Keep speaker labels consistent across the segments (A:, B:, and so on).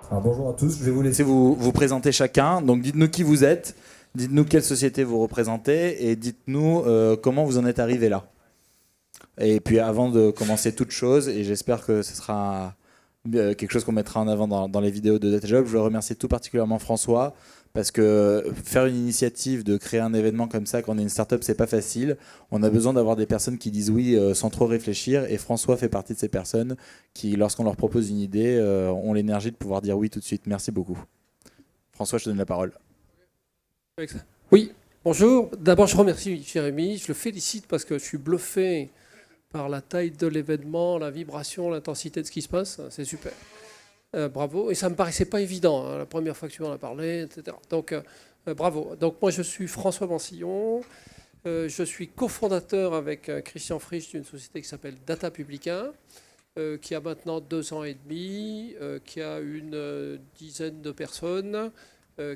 A: Alors, bonjour à tous, je vais vous laisser vous présenter chacun. Donc dites-nous qui vous êtes, dites-nous quelle société vous représentez et dites-nous comment vous en êtes arrivé là. Et puis avant de commencer toute chose, et j'espère que ce sera quelque chose qu'on mettra en avant dans les vidéos de DataJob, je veux remercier tout particulièrement François, parce que faire une initiative de créer un événement comme ça quand on est une startup, c'est pas facile. On a besoin d'avoir des personnes qui disent oui sans trop réfléchir, et François fait partie de ces personnes qui, lorsqu'on leur propose une idée, ont l'énergie de pouvoir dire oui tout de suite. Merci beaucoup. François, je te donne la parole.
B: Oui, bonjour. D'abord, je remercie Jérémy. Je le félicite parce que je suis bluffé par la taille de l'événement, la vibration, l'intensité de ce qui se passe. C'est super. Bravo. Et ça ne me paraissait pas évident, hein, la première fois que tu m'en as parlé, etc. Donc, bravo. Donc, moi, je suis François Bancillon. Je suis cofondateur avec Christian Frisch d'une société qui s'appelle Data Publica, qui a maintenant 2 ans et demi, qui a une dizaine de personnes,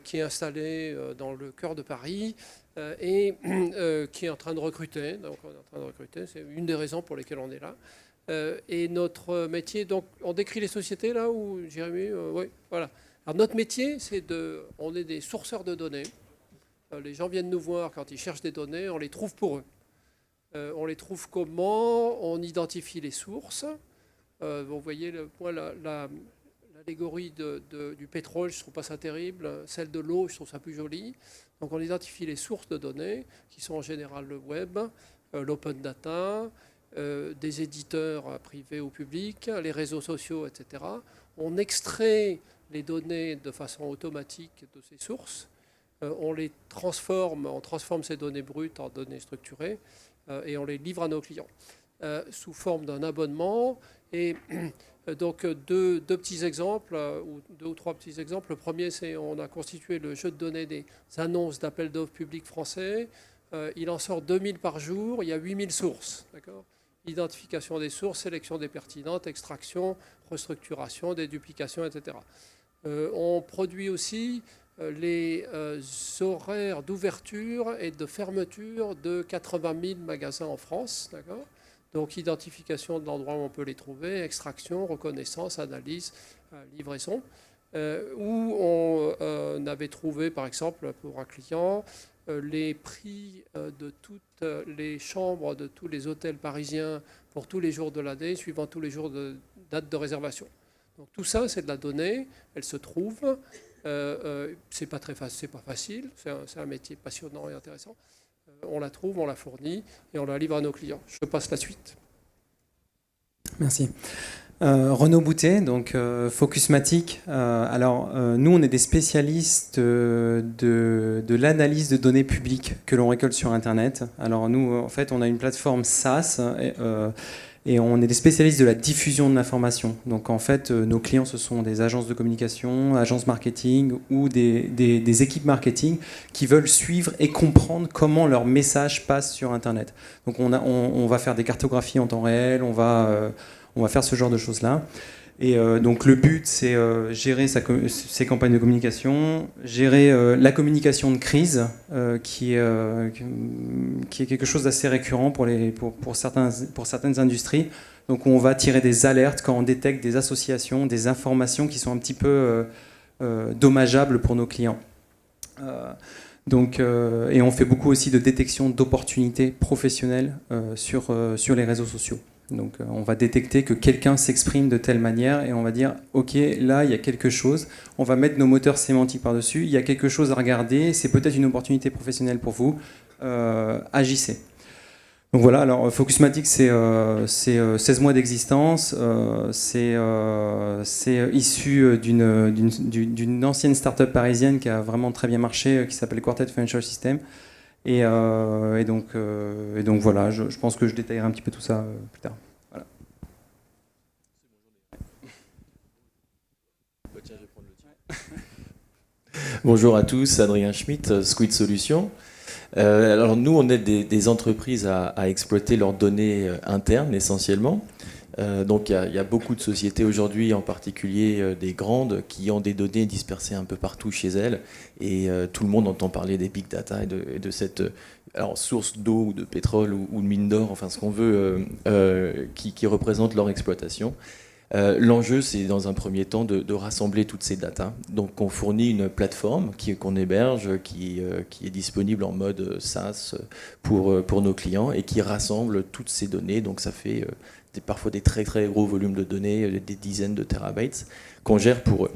B: qui est installée dans le cœur de Paris et qui est en train de recruter. Donc, on est en train de recruter. C'est une des raisons pour lesquelles on est là. Et notre métier, donc on décrit les sociétés là où Jérémy, oui, voilà. Alors notre métier, on est des sourceurs de données. Les gens viennent nous voir quand ils cherchent des données, on les trouve pour eux. On les trouve comment? On identifie les sources. Vous voyez, moi, l'allégorie du pétrole, je ne trouve pas ça terrible. Celle de l'eau, je trouve ça plus joli. Donc on identifie les sources de données, qui sont en général le web, l'open data, des éditeurs privés ou publics, les réseaux sociaux, etc. On extrait les données de façon automatique de ces sources. On transforme ces données brutes en données structurées et on les livre à nos clients sous forme d'un abonnement. Et donc deux petits exemples, ou 2 ou 3 petits exemples. Le premier, c'est on a constitué le jeu de données des annonces d'appels d'offres publics français. Il en sort 2000 par jour, il y a 8000 sources. D'accord ? Identification des sources, sélection des pertinentes, extraction, restructuration, déduplication, etc. On produit aussi les horaires d'ouverture et de fermeture de 80 000 magasins en France. D'accord ? Donc, identification de l'endroit où on peut les trouver, extraction, reconnaissance, analyse, livraison. Où on avait trouvé, par exemple, pour un client, les prix de toutes les chambres de tous les hôtels parisiens pour tous les jours de l'année, suivant tous les jours de date de réservation. Donc tout ça, c'est de la donnée, elle se trouve. C'est pas facile, c'est un métier passionnant et intéressant. On la trouve, on la fournit et on la livre à nos clients. Je passe la suite.
C: Merci. Renaud Boutet, donc Focusmatic. Nous, on est des spécialistes de l'analyse de données publiques que l'on récolte sur Internet. Alors nous, en fait, on a une plateforme SaaS et on est des spécialistes de la diffusion de l'information. Donc en fait, nos clients, ce sont des agences de communication, agences marketing ou des équipes marketing qui veulent suivre et comprendre comment leur message passe sur Internet. Donc on va faire des cartographies en temps réel, on va faire ce genre de choses-là. Et donc le but, c'est gérer ses campagnes de communication, gérer la communication de crise, qui est quelque chose d'assez récurrent pour certaines industries. Donc on va tirer des alertes quand on détecte des associations, des informations qui sont un petit peu dommageables pour nos clients. Et on fait beaucoup aussi de détection d'opportunités professionnelles sur les réseaux sociaux. Donc on va détecter que quelqu'un s'exprime de telle manière et on va dire ok, là il y a quelque chose, on va mettre nos moteurs sémantiques par-dessus, il y a quelque chose à regarder, c'est peut-être une opportunité professionnelle pour vous, agissez. Donc voilà, alors Focusmatic c'est 16 mois d'existence, c'est issu d'une ancienne start-up parisienne qui a vraiment très bien marché, qui s'appelle Quartet Financial System. Et donc voilà, je pense que je détaillerai un petit peu tout ça plus tard. Voilà.
D: Bonjour à tous, Adrien Schmitt, Squid Solutions. Alors nous, on aide des entreprises à exploiter leurs données internes essentiellement. Donc il y a beaucoup de sociétés aujourd'hui, en particulier des grandes, qui ont des données dispersées un peu partout chez elles. Et tout le monde entend parler des big data et de cette source d'eau ou de pétrole ou de mine d'or, enfin ce qu'on veut, qui représente leur exploitation. L'enjeu, c'est dans un premier temps de rassembler toutes ces datas. Donc on fournit une plateforme qu'on héberge, qui est disponible en mode SaaS pour nos clients et qui rassemble toutes ces données. Donc ça fait parfois des très très gros volumes de données, des dizaines de terabytes qu'on gère pour eux.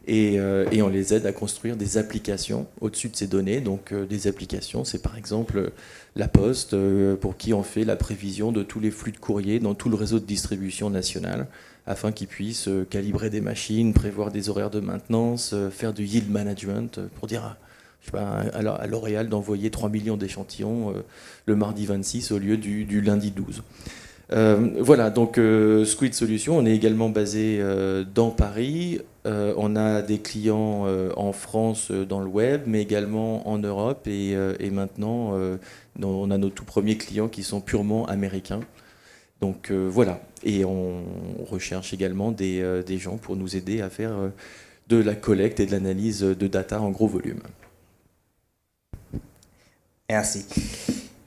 D: Et on les aide à construire des applications au-dessus de ces données. Donc des applications, c'est par exemple La Poste, pour qui on fait la prévision de tous les flux de courrier dans tout le réseau de distribution national, afin qu'ils puissent calibrer des machines, prévoir des horaires de maintenance, faire du yield management, pour dire je sais pas, à L'Oréal d'envoyer 3 millions d'échantillons le mardi 26 au lieu du lundi 12. Voilà, donc Squid Solutions, on est également basé dans Paris. On a des clients en France dans le web, mais également en Europe. Et maintenant, on a nos tout premiers clients qui sont purement américains. Donc voilà, et on recherche également des gens pour nous aider à faire de la collecte et de l'analyse de data en gros volume.
E: Merci.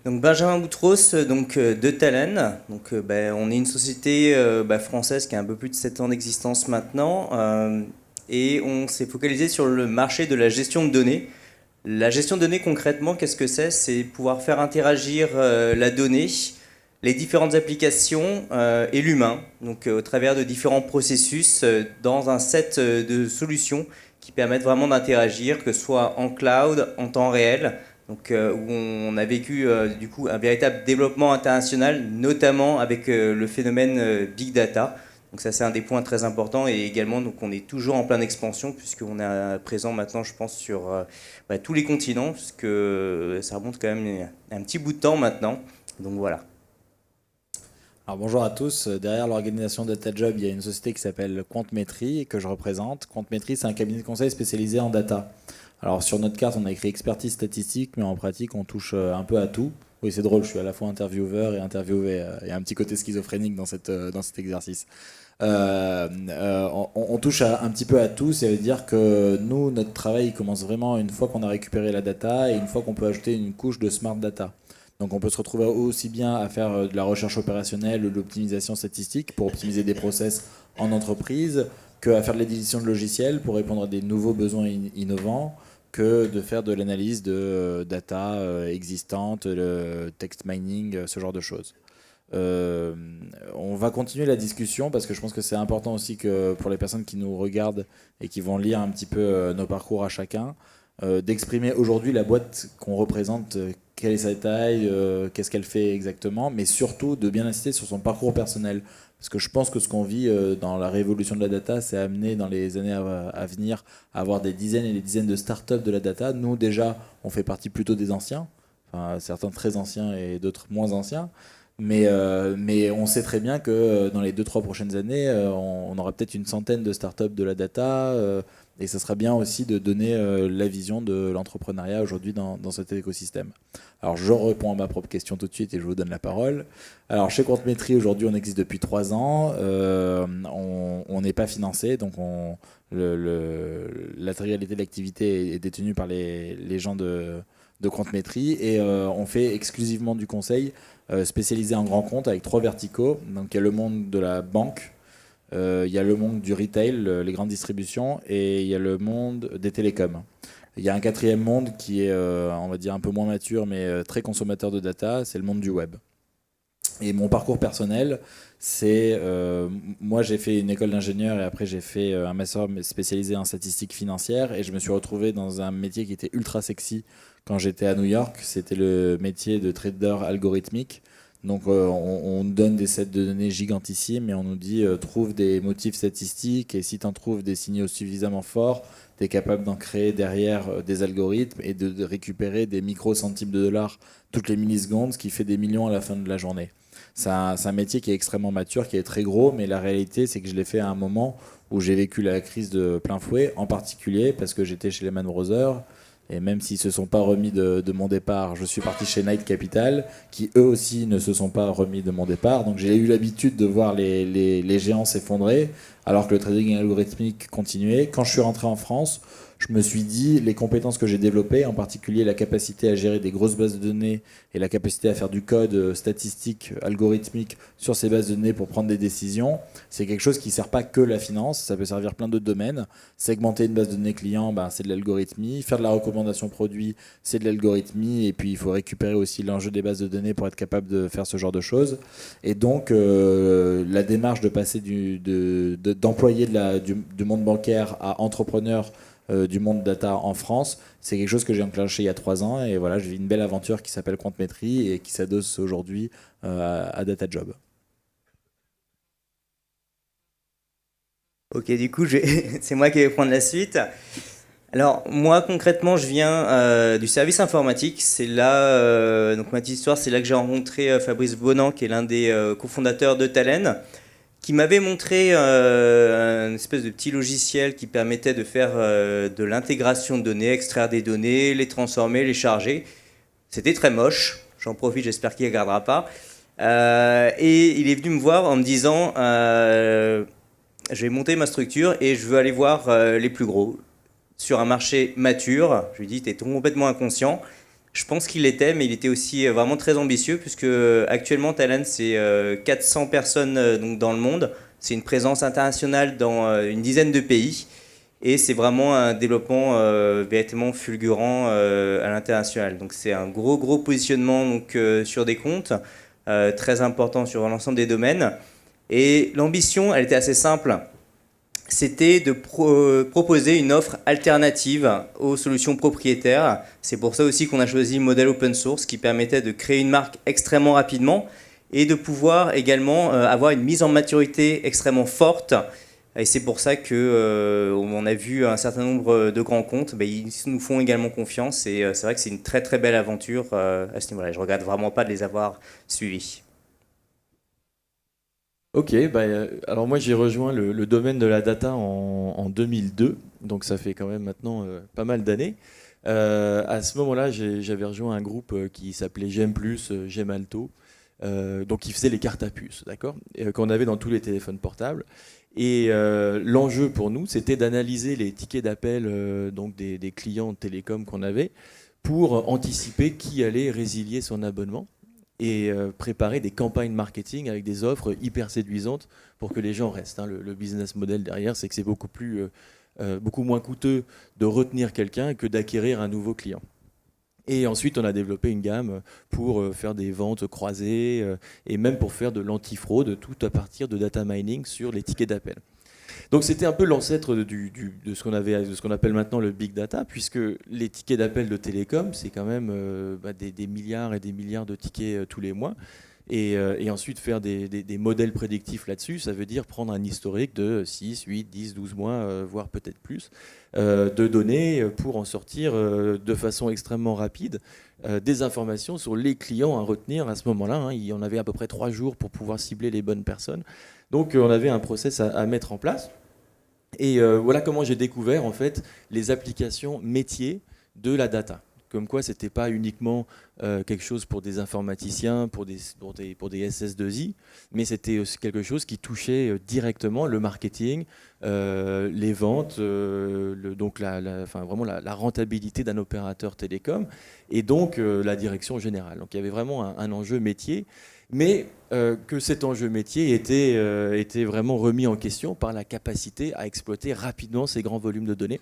E: Donc Benjamin Boutros, donc de Talent. Donc on est une société française qui a un peu plus de 7 ans d'existence maintenant, et on s'est focalisé sur le marché de la gestion de données. La gestion de données, concrètement, qu'est-ce que c'est ? C'est pouvoir faire interagir la donnée, les différentes applications et l'humain, donc au travers de différents processus dans un set de solutions qui permettent vraiment d'interagir, que ce soit en cloud, en temps réel, donc où on a vécu du coup un véritable développement international, notamment avec le phénomène Big Data. Donc ça, c'est un des points très importants, et également donc on est toujours en pleine expansion puisqu'on est présent maintenant, je pense, sur tous les continents, puisque ça remonte quand même un petit bout de temps maintenant. Donc voilà.
A: Alors bonjour à tous. Derrière l'organisation DataJob, il y a une société qui s'appelle Quantmetry que je représente. Quantmetry, c'est un cabinet de conseil spécialisé en data. Alors sur notre carte, on a écrit expertise statistique, mais en pratique, on touche un peu à tout. Oui, c'est drôle, je suis à la fois intervieweur et interviewé. Il y a un petit côté schizophrénique dans cet exercice. On touche un petit peu à tout. Ça veut dire que nous, notre travail commence vraiment une fois qu'on a récupéré la data et une fois qu'on peut ajouter une couche de smart data. Donc on peut se retrouver aussi bien à faire de la recherche opérationnelle ou de l'optimisation statistique pour optimiser des process en entreprise, qu'à faire de l'édition de logiciels pour répondre à des nouveaux besoins innovants, que de faire de l'analyse de data existante, le text mining, ce genre de choses. On va continuer la discussion parce que je pense que c'est important aussi que pour les personnes qui nous regardent et qui vont lire un petit peu nos parcours à chacun, d'exprimer aujourd'hui la boîte qu'on représente, quelle est sa taille, qu'est-ce qu'elle fait exactement, mais surtout de bien insister sur son parcours personnel. Parce que je pense que ce qu'on vit dans la révolution de la data, c'est amener dans les années à venir à avoir des dizaines et des dizaines de startups de la data. Nous, déjà, on fait partie plutôt des anciens, enfin, certains très anciens et d'autres moins anciens. Mais on sait très bien que dans les 2-3 prochaines années, on aura peut-être une centaine de startups de la data. Et ça sera bien aussi de donner la vision de l'entrepreneuriat aujourd'hui dans cet écosystème. Alors je réponds à ma propre question tout de suite et je vous donne la parole. Alors chez Quantmetry, aujourd'hui on existe depuis 3 ans. On n'est pas financé, donc l'intégralité de l'activité est détenue par les gens de Quantmetry, et on fait exclusivement du conseil spécialisé en grands comptes avec 3 verticaux. Donc il y a le monde de la banque, il y a le monde du retail, les grandes distributions, et il y a le monde des télécoms. Il y a un 4e monde qui est, on va dire, un peu moins mature, mais très consommateur de data, c'est le monde du web. Et mon parcours personnel, c'est... moi, j'ai fait une école d'ingénieur et après, j'ai fait un master spécialisé en statistiques financières, et je me suis retrouvé dans un métier qui était ultra sexy quand j'étais à New York. C'était le métier de trader algorithmique. Donc on donne des sets de données gigantissimes et on nous dit trouve des motifs statistiques, et si tu en trouves des signaux suffisamment forts, tu es capable d'en créer derrière des algorithmes et de récupérer des micro-centimes de dollars toutes les millisecondes, ce qui fait des millions à la fin de la journée. C'est un métier qui est extrêmement mature, qui est très gros, mais la réalité c'est que je l'ai fait à un moment où j'ai vécu la crise de plein fouet, en particulier parce que j'étais chez Lehman Brothers. Et même s'ils ne se sont pas remis de mon départ, je suis parti chez Knight Capital, qui eux aussi ne se sont pas remis de mon départ. Donc j'ai eu l'habitude de voir les géants s'effondrer, alors que le trading algorithmique continuait. Quand je suis rentré en France, je me suis dit, les compétences que j'ai développées, en particulier la capacité à gérer des grosses bases de données et la capacité à faire du code statistique, algorithmique sur ces bases de données pour prendre des décisions, c'est quelque chose qui ne sert pas que la finance, ça peut servir plein d'autres domaines. Segmenter une base de données client, c'est de l'algorithmie. Faire de la recommandation produit, c'est de l'algorithmie. Et puis, il faut récupérer aussi l'enjeu des bases de données pour être capable de faire ce genre de choses. Et donc, la démarche de passer d'employé du monde bancaire à entrepreneur du monde data en France, c'est quelque chose que j'ai enclenché il y a 3 ans. Et voilà, je vis une belle aventure qui s'appelle Quantmetry et qui s'adosse aujourd'hui à DataJob.
E: Ok, du coup, c'est moi qui vais prendre la suite. Alors, moi, concrètement, je viens du service informatique. C'est là, donc ma petite histoire, c'est là que j'ai rencontré Fabrice Bonan, qui est l'un des cofondateurs de Talend, qui m'avait montré un espèce de petit logiciel qui permettait de faire de l'intégration de données, extraire des données, les transformer, les charger. C'était très moche. J'en profite, j'espère qu'il ne regardera pas. Et il est venu me voir en me disant... je vais monter ma structure et je veux aller voir les plus gros sur un marché mature. Je lui dis, t'es complètement inconscient. Je pense qu'il l'était, mais il était aussi vraiment très ambitieux, puisque actuellement, Talend, c'est 400 personnes donc, dans le monde. C'est une présence internationale dans une dizaine de pays. Et c'est vraiment un développement véritablement fulgurant à l'international. Donc c'est un gros positionnement donc, sur des comptes, très important sur l'ensemble des domaines. Et l'ambition, elle était assez simple. C'était de proposer une offre alternative aux solutions propriétaires. C'est pour ça aussi qu'on a choisi le modèle open source qui permettait de créer une marque extrêmement rapidement et de pouvoir également avoir une mise en maturité extrêmement forte. Et c'est pour ça qu'on a vu un certain nombre de grands comptes. Ils nous font également confiance et c'est vrai que c'est une très belle aventure à ce niveau-là. Je ne regrette vraiment pas de les avoir suivis.
D: Ok, alors moi j'ai rejoint le domaine de la data en 2002, donc ça fait quand même maintenant pas mal d'années. À ce moment-là, j'avais rejoint un groupe qui s'appelait GEM+, Gemalto, donc qui faisait les cartes à puce, d'accord, qu'on avait dans tous les téléphones portables. Et l'enjeu pour nous, c'était d'analyser les tickets d'appel donc des clients de télécom qu'on avait pour anticiper qui allait résilier son abonnement et préparer des campagnes marketing avec des offres hyper séduisantes pour que les gens restent. Le business model derrière, c'est que c'est beaucoup moins coûteux de retenir quelqu'un que d'acquérir un nouveau client. Et ensuite, on a développé une gamme pour faire des ventes croisées et même pour faire de l'antifraude, tout à partir de data mining sur les tickets d'appel. Donc c'était un peu l'ancêtre de ce qu'on appelle maintenant le big data, puisque les tickets d'appel de télécom, c'est quand même des milliards et des milliards de tickets tous les mois. Et ensuite faire des modèles prédictifs là-dessus, ça veut dire prendre un historique de 6, 8, 10, 12 mois, voire peut-être plus, de données pour en sortir de façon extrêmement rapide des informations sur les clients à retenir à ce moment-là. Il y en avait à peu près 3 jours pour pouvoir cibler les bonnes personnes. Donc on avait un process à mettre en place. Et voilà comment j'ai découvert en fait les applications métiers de la data. Comme quoi, c'était pas uniquement quelque chose pour des informaticiens, pour des SS2I, mais c'était aussi quelque chose qui touchait directement le marketing, les ventes, donc vraiment la rentabilité d'un opérateur télécom, et donc la direction générale. Donc il y avait vraiment un enjeu métier, mais que cet enjeu métier était vraiment remis en question par la capacité à exploiter rapidement ces grands volumes de données.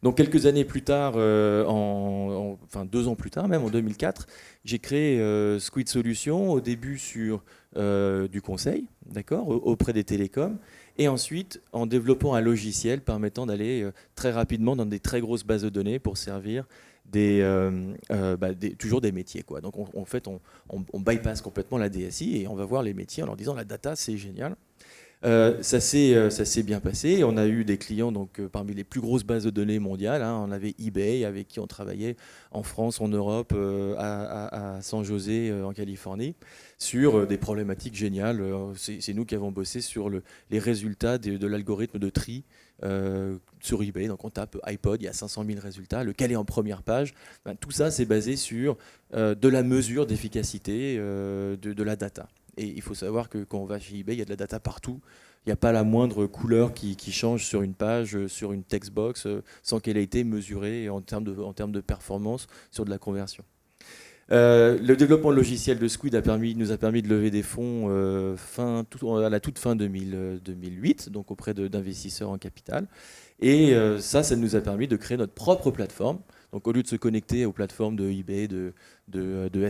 D: Donc quelques années plus tard, 2 ans plus tard, même en 2004, j'ai créé Squid Solutions, au début sur du conseil, d'accord, auprès des télécoms, et ensuite en développant un logiciel permettant d'aller très rapidement dans des très grosses bases de données pour servir toujours des métiers, quoi. Donc on bypass complètement la DSI et on va voir les métiers en leur disant la data c'est génial. Ça s'est bien passé. On a eu des clients donc, parmi les plus grosses bases de données mondiales. On avait eBay avec qui on travaillait en France, en Europe, à San José, en Californie, sur des problématiques géniales. C'est nous qui avons bossé sur les résultats de l'algorithme de tri sur eBay. Donc on tape iPod, il y a 500 000 résultats, lequel est en première page. Tout ça, c'est basé sur de la mesure d'efficacité de la data. Et il faut savoir que quand on va chez eBay, il y a de la data partout. Il n'y a pas la moindre couleur qui change sur une page, sur une textbox, sans qu'elle ait été mesurée en termes de performance sur de la conversion. Le développement logiciel de Squid nous a permis de lever des fonds à la toute fin 2008, donc auprès d'investisseurs en capital. Et ça nous a permis de créer notre propre plateforme. Donc au lieu de se connecter aux plateformes de eBay, de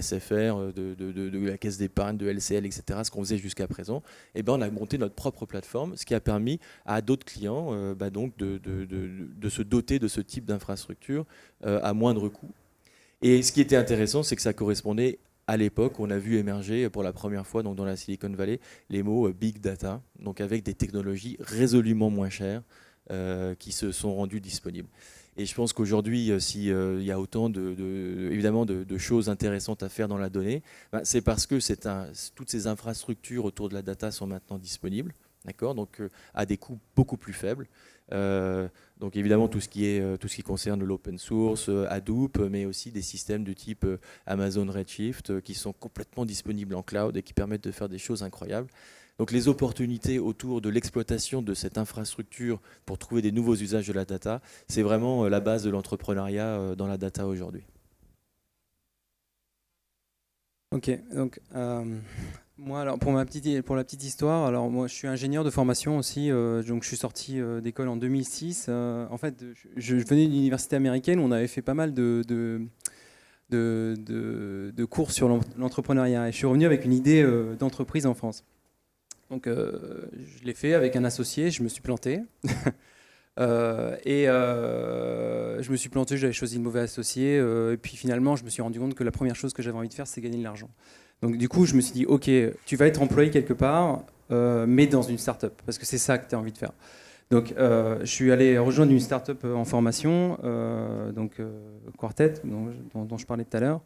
D: SFR, de la caisse d'épargne, de LCL, etc., ce qu'on faisait jusqu'à présent, eh ben, on a monté notre propre plateforme, ce qui a permis à d'autres clients donc de se doter de ce type d'infrastructure à moindre coût. Et ce qui était intéressant, c'est que ça correspondait à l'époque, on a vu émerger pour la première fois donc dans la Silicon Valley les mots Big Data, donc avec des technologies résolument moins chères qui se sont rendues disponibles. Et je pense qu'aujourd'hui, s'il y a autant évidemment de choses intéressantes à faire dans la donnée, c'est parce que toutes ces infrastructures autour de la data sont maintenant disponibles, d'accord, donc à des coûts beaucoup plus faibles. Donc évidemment tout ce qui concerne l'open source, Hadoop, mais aussi des systèmes de type Amazon Redshift qui sont complètement disponibles en cloud et qui permettent de faire des choses incroyables. Donc les opportunités autour de l'exploitation de cette infrastructure pour trouver des nouveaux usages de la data, c'est vraiment la base de l'entrepreneuriat dans la data aujourd'hui.
C: Ok, donc moi, alors pour la petite histoire, alors moi je suis ingénieur de formation aussi, donc je suis sorti d'école en 2006. En fait, je venais d'une université américaine où on avait fait pas mal de cours sur l'entrepreneuriat et je suis revenu avec une idée d'entreprise en France. Donc je l'ai fait avec un associé, je me suis planté. Je me suis planté, j'avais choisi le mauvais associé et puis finalement je me suis rendu compte que la première chose que j'avais envie de faire c'est gagner de l'argent. Donc du coup je me suis dit ok, tu vas être employé quelque part mais dans une start-up parce que c'est ça que tu as envie de faire. Donc je suis allé rejoindre une start-up en formation, Quartet dont je parlais tout à l'heure.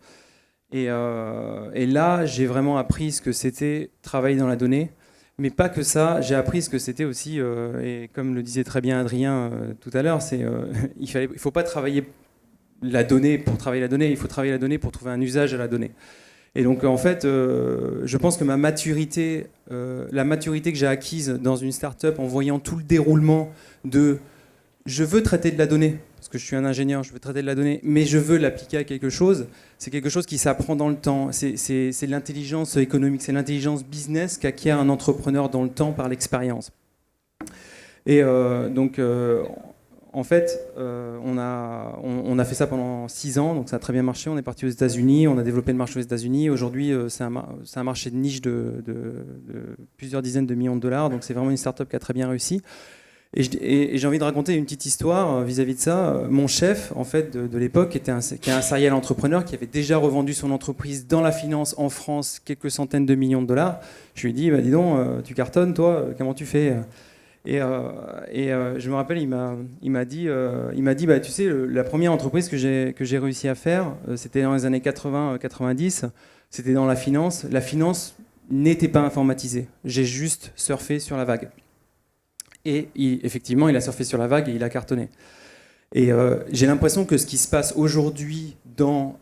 C: Et là j'ai vraiment appris ce que c'était travailler dans la donnée. Mais pas que ça, j'ai appris ce que c'était aussi, et comme le disait très bien Adrien tout à l'heure, il ne faut pas travailler la donnée pour travailler la donnée, il faut travailler la donnée pour trouver un usage à la donnée. Et donc en fait, je pense que la maturité que j'ai acquise dans une start-up en voyant tout le déroulement de je veux traiter de la donnée, parce que je suis un ingénieur, je veux traiter de la donnée, mais je veux l'appliquer à quelque chose, c'est quelque chose qui s'apprend dans le temps. C'est l'intelligence économique, c'est l'intelligence business qu'acquiert un entrepreneur dans le temps par l'expérience. Et en fait, on a fait ça pendant 6 ans, donc ça a très bien marché. On est parti aux États-Unis, on a développé le marché aux États-Unis. Aujourd'hui, c'est un marché de niche de plusieurs dizaines de millions de dollars, donc c'est vraiment une start-up qui a très bien réussi. Et j'ai envie de raconter une petite histoire vis-à-vis de ça. Mon chef, en fait, de l'époque, qui est un serial entrepreneur, qui avait déjà revendu son entreprise dans la finance en France quelques centaines de millions de dollars. Je lui ai dit, dis donc, tu cartonnes, toi, comment tu fais ? Et je me rappelle, il m'a dit, tu sais, la première entreprise que j'ai réussi à faire, c'était dans les années 80-90, c'était dans la finance. La finance n'était pas informatisée. J'ai juste surfé sur la vague. Et effectivement, il a surfé sur la vague et il a cartonné. Et j'ai l'impression que ce qui se passe aujourd'hui pour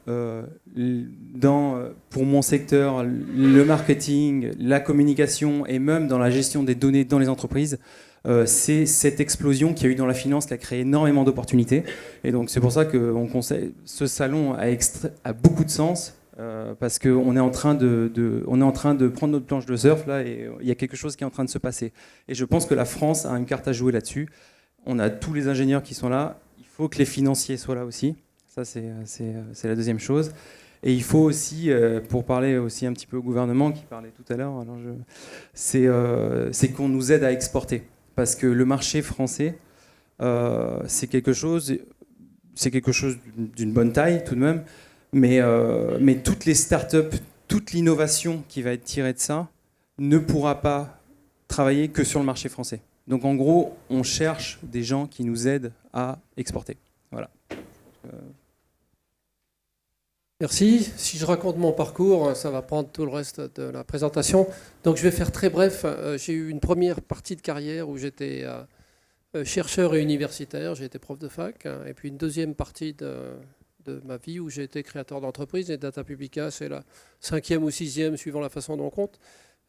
C: mon secteur, le marketing, la communication et même dans la gestion des données dans les entreprises, c'est cette explosion qu'il y a eu dans la finance qui a créé énormément d'opportunités. Et donc c'est pour ça que ce salon a beaucoup de sens. Parce qu'on est en train de prendre notre planche de surf là, et il y a quelque chose qui est en train de se passer. Et je pense que la France a une carte à jouer là-dessus. On a tous les ingénieurs qui sont là. Il faut que les financiers soient là aussi. Ça, c'est la deuxième chose. Et il faut aussi, pour parler aussi un petit peu au gouvernement qui parlait tout à l'heure, c'est qu'on nous aide à exporter. Parce que le marché français, c'est quelque chose d'une bonne taille tout de même. Mais toutes les startups, toute l'innovation qui va être tirée de ça ne pourra pas travailler que sur le marché français. Donc en gros, on cherche des gens qui nous aident à exporter. Voilà.
B: Merci. Si je raconte mon parcours, ça va prendre tout le reste de la présentation. Donc je vais faire très bref. J'ai eu une première partie de carrière où j'étais chercheur et universitaire, j'ai été prof de fac, et puis une deuxième partie de ma vie où j'ai été créateur d'entreprise, et Data Publica, c'est la 5e ou 6e suivant la façon dont on compte.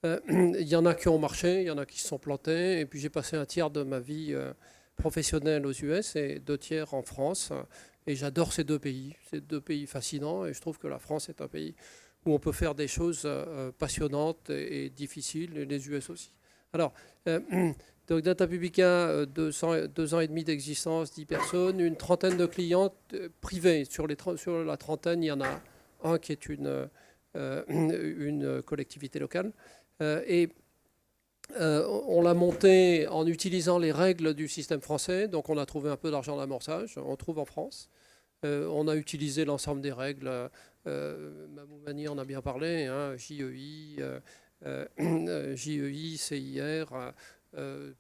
B: Il y en a qui ont marché, il y en a qui se sont plantés. Et puis j'ai passé un tiers de ma vie professionnelle aux US et 2 tiers en France. Et j'adore ces 2 pays. C'est 2 pays fascinants. Et je trouve que la France est un pays où on peut faire des choses passionnantes et difficiles, et les US aussi. Alors, donc Data Publica, 2 ans et demi d'existence, 10 personnes, une trentaine de clients privés. Sur la trentaine, il y en a un qui est une collectivité locale. On l'a monté en utilisant les règles du système français. Donc on a trouvé un peu d'argent d'amorçage, on trouve en France. On a utilisé l'ensemble des règles. Mamoumani en a bien parlé, hein, JEI, CIR,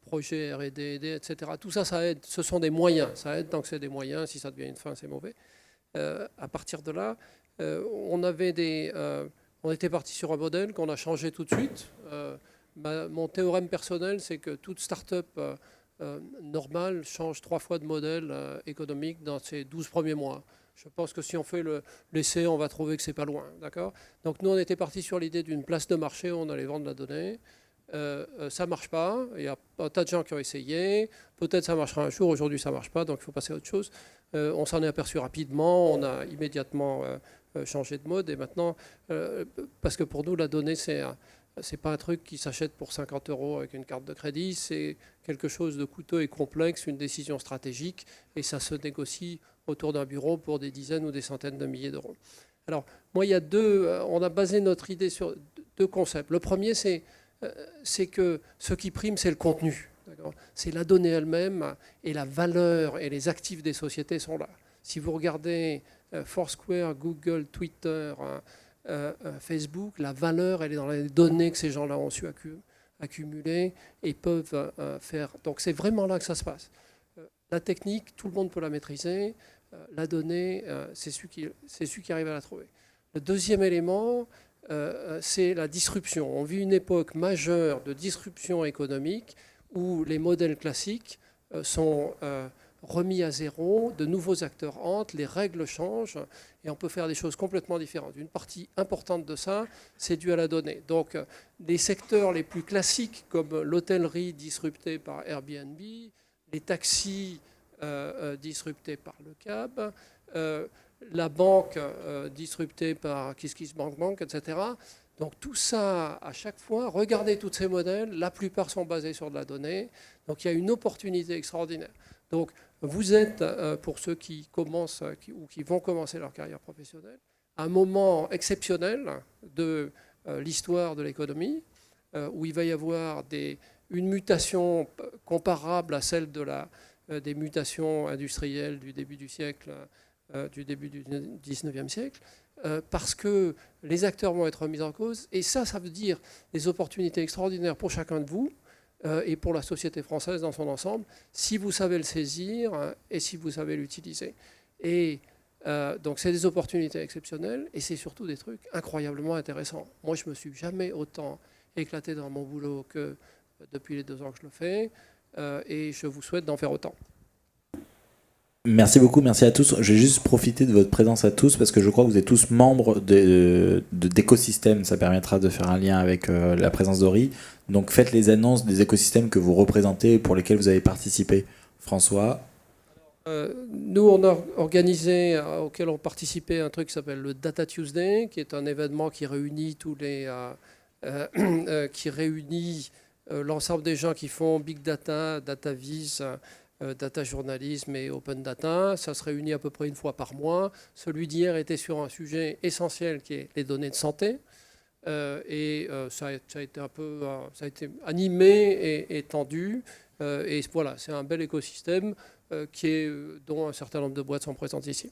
B: projet R&D, etc. Tout ça, ça aide. Ce sont des moyens. Ça aide tant que c'est des moyens. Si ça devient une fin, c'est mauvais. À partir de là, on était parti sur un modèle qu'on a changé tout de suite. Mon théorème personnel, c'est que toute start-up normale change 3 fois de modèle économique dans ses 12 premiers mois. Je pense que si on fait l'essai, on va trouver que c'est pas loin. D'accord ? Donc nous, on était parti sur l'idée d'une place de marché où on allait vendre la donnée. Ça ne marche pas. Il y a un tas de gens qui ont essayé. Peut-être ça marchera un jour. Aujourd'hui, ça ne marche pas, donc il faut passer à autre chose. On s'en est aperçu rapidement. On a immédiatement changé de mode. Et maintenant, parce que pour nous, la donnée, c'est pas un truc qui s'achète pour 50 € avec une carte de crédit. C'est quelque chose de coûteux et complexe, une décision stratégique. Et ça se négocie autour d'un bureau pour des dizaines ou des centaines de milliers d'euros. Alors, moi, il y a on a basé notre idée sur 2 concepts. Le premier, c'est que ce qui prime, c'est le contenu. C'est la donnée elle-même et la valeur et les actifs des sociétés sont là. Si vous regardez Foursquare, Google, Twitter, Facebook, la valeur, elle est dans les données que ces gens-là ont su accumuler et peuvent faire. Donc c'est vraiment là que ça se passe. La technique, tout le monde peut la maîtriser. La donnée, c'est celui qui arrive à la trouver. Le deuxième élément, c'est la disruption. On vit une époque majeure de disruption économique où les modèles classiques sont remis à zéro, de nouveaux acteurs entrent, les règles changent et on peut faire des choses complètement différentes. Une partie importante de ça, c'est dû à la donnée. Donc les secteurs les plus classiques comme l'hôtellerie disruptée par Airbnb, les taxis disruptés par le cab, la banque disruptée par KissKissBankBank, etc. Donc tout ça, à chaque fois, regardez tous ces modèles, la plupart sont basés sur de la donnée. Donc il y a une opportunité extraordinaire. Donc vous êtes, pour ceux qui commencent ou qui vont commencer leur carrière professionnelle, à un moment exceptionnel de l'histoire de l'économie, où il va y avoir une mutation comparable à celle des mutations industrielles du début du siècle, du début du 19e siècle, parce que les acteurs vont être mis en cause. Et ça veut dire des opportunités extraordinaires pour chacun de vous et pour la société française dans son ensemble, si vous savez le saisir et si vous savez l'utiliser. Et donc c'est des opportunités exceptionnelles et c'est surtout des trucs incroyablement intéressants. Moi, je ne me suis jamais autant éclaté dans mon boulot que depuis les 2 ans que je le fais et je vous souhaite d'en faire autant.
A: Merci beaucoup, merci à tous. Je vais juste profiter de votre présence à tous parce que je crois que vous êtes tous membres d'écosystèmes. Ça permettra de faire un lien avec la présence d'Ori. Donc faites les annonces des écosystèmes que vous représentez et pour lesquels vous avez participé. François.
B: Nous, on a organisé, auquel ont participé un truc qui s'appelle le Data Tuesday, qui est un événement qui réunit l'ensemble des gens qui font Big Data, Data Viz, data journalisme et open data. Ça se réunit à peu près 1 fois par mois. Celui d'hier était sur un sujet essentiel qui est les données de santé. Ça a été animé et tendu. Et voilà, c'est un bel écosystème dont un certain nombre de boîtes sont présentes ici.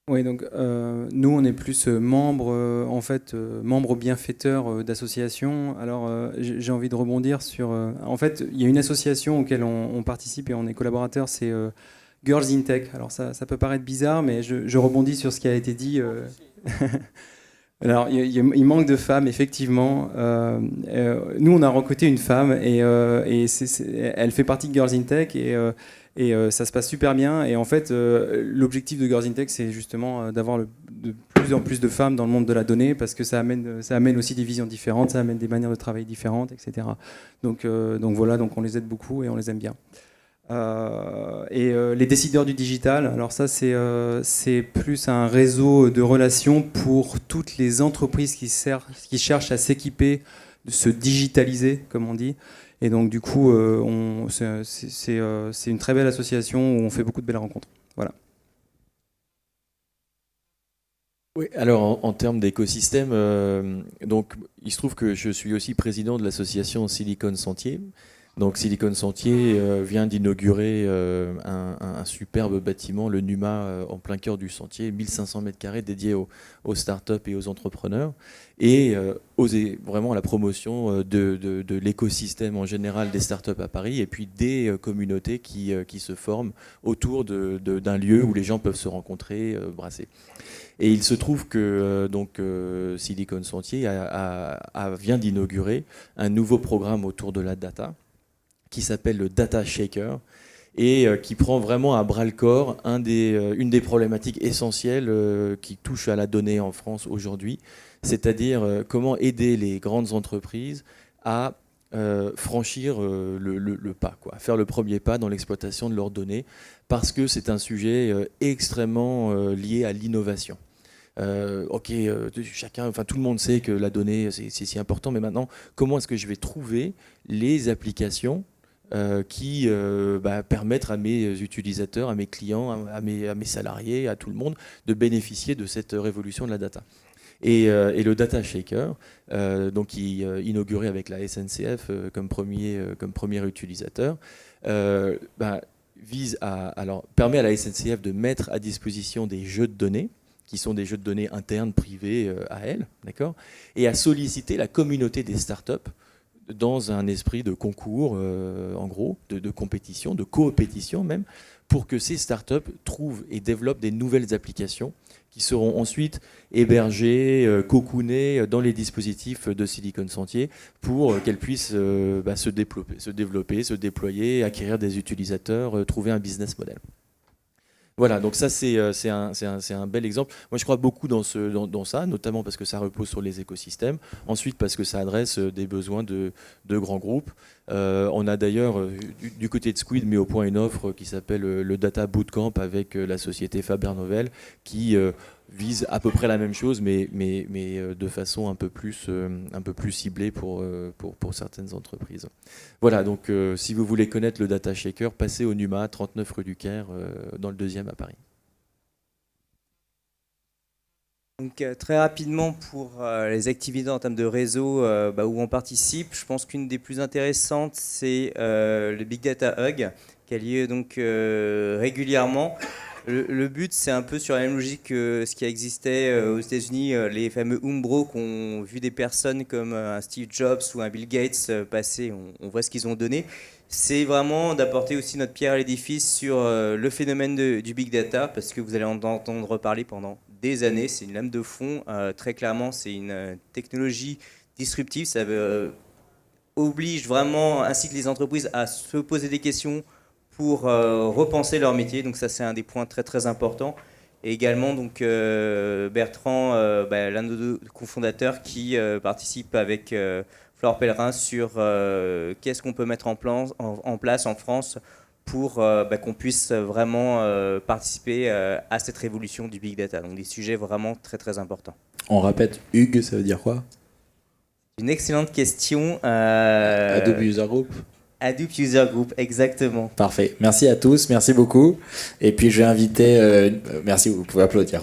C: Oui, donc nous on est plus membres bienfaiteurs d'associations. Alors j'ai envie de rebondir sur. En fait, il y a une association auquel on participe et on est collaborateur, c'est Girls in Tech. Alors ça peut paraître bizarre, mais je rebondis sur ce qui a été dit. Alors, il manque de femmes, effectivement. Nous, on a recruté une femme et elle fait partie de Girls in Tech et ça se passe super bien. Et en fait, l'objectif de Girls in Tech, c'est justement d'avoir de plus en plus de femmes dans le monde de la donnée parce que ça amène aussi des visions différentes, ça amène des manières de travailler différentes, etc. Donc voilà, donc on les aide beaucoup et on les aime bien. Les décideurs du digital, alors ça c'est plus un réseau de relations pour toutes les entreprises qui cherchent à s'équiper, de se digitaliser comme on dit. Et donc du coup c'est une très belle association où on fait beaucoup de belles rencontres. Voilà.
D: Oui, alors en termes d'écosystème, donc il se trouve que je suis aussi président de l'association Silicon Sentier. Donc Silicon Sentier vient d'inaugurer un superbe bâtiment, le NUMA, en plein cœur du Sentier, 1500 m² dédié aux startups et aux entrepreneurs, et oser vraiment la promotion de l'écosystème en général des startups à Paris, et puis des communautés qui se forment autour d'un lieu où les gens peuvent se rencontrer, brasser. Et il se trouve que Silicon Sentier vient d'inaugurer un nouveau programme autour de la data, qui s'appelle le Data Shaker et qui prend vraiment à bras-le-corps une des problématiques essentielles qui touchent à la donnée en France aujourd'hui, c'est-à-dire comment aider les grandes entreprises à franchir le pas, quoi, faire le premier pas dans l'exploitation de leurs données, parce que c'est un sujet extrêmement lié à l'innovation. Tout le monde sait que la donnée c'est si important, mais maintenant, comment est-ce que je vais trouver les applications qui permettre à mes utilisateurs, à mes clients, à mes salariés, à tout le monde de bénéficier de cette révolution de la data. Et le Data Shaker, qui est inauguré avec la SNCF comme premier utilisateur, permet à la SNCF de mettre à disposition des jeux de données, qui sont des jeux de données internes, privés à elle, d'accord, et à solliciter la communauté des startups dans un esprit de concours, en gros, de compétition, de coopétition même, pour que ces startups trouvent et développent des nouvelles applications qui seront ensuite hébergées, cocoonées dans les dispositifs de Silicon Sentier pour qu'elles puissent se développer, se déployer, acquérir des utilisateurs, trouver un business model. Voilà, donc ça c'est un bel exemple. Moi je crois beaucoup dans ça, notamment parce que ça repose sur les écosystèmes. Ensuite parce que ça adresse des besoins de grands groupes. On a d'ailleurs du côté de Squid mis au point une offre qui s'appelle le Data Bootcamp avec la société Faber-Novel qui vise à peu près la même chose, mais de façon un peu plus ciblée pour certaines entreprises. Voilà, donc si vous voulez connaître le Data Shaker, passez au NUMA, 39 rue du Caire, dans le 2e à Paris.
E: Donc très rapidement pour les activités en termes de réseau où on participe, je pense qu'une des plus intéressantes c'est le Big Data Hug qui a lieu donc régulièrement. Le but, c'est un peu sur la même logique que ce qui existait aux États-Unis, les fameux Umbro qu'ont vu des personnes comme un Steve Jobs ou un Bill Gates passer, on voit ce qu'ils ont donné. C'est vraiment d'apporter aussi notre pierre à l'édifice sur le phénomène du Big Data, parce que vous allez en entendre parler pendant des années. C'est une lame de fond, très clairement, c'est une technologie disruptive. Ça oblige vraiment, incite les entreprises à se poser des questions pour repenser leur métier. Donc ça, c'est un des points très très importants. Et également donc Bertrand, l'un de nos deux cofondateurs, qui participe avec Flore Pellerin sur qu'est-ce qu'on peut mettre en place en France pour qu'on puisse vraiment participer à cette révolution du Big Data. Donc des sujets vraiment très très importants.
A: On répète, Hugues, ça veut dire quoi?
E: Une excellente question.
A: Adobe User Group.
E: Hadoop User Group, exactement.
A: Parfait. Merci à tous, merci beaucoup. Et puis je vais inviter... merci, vous pouvez applaudir.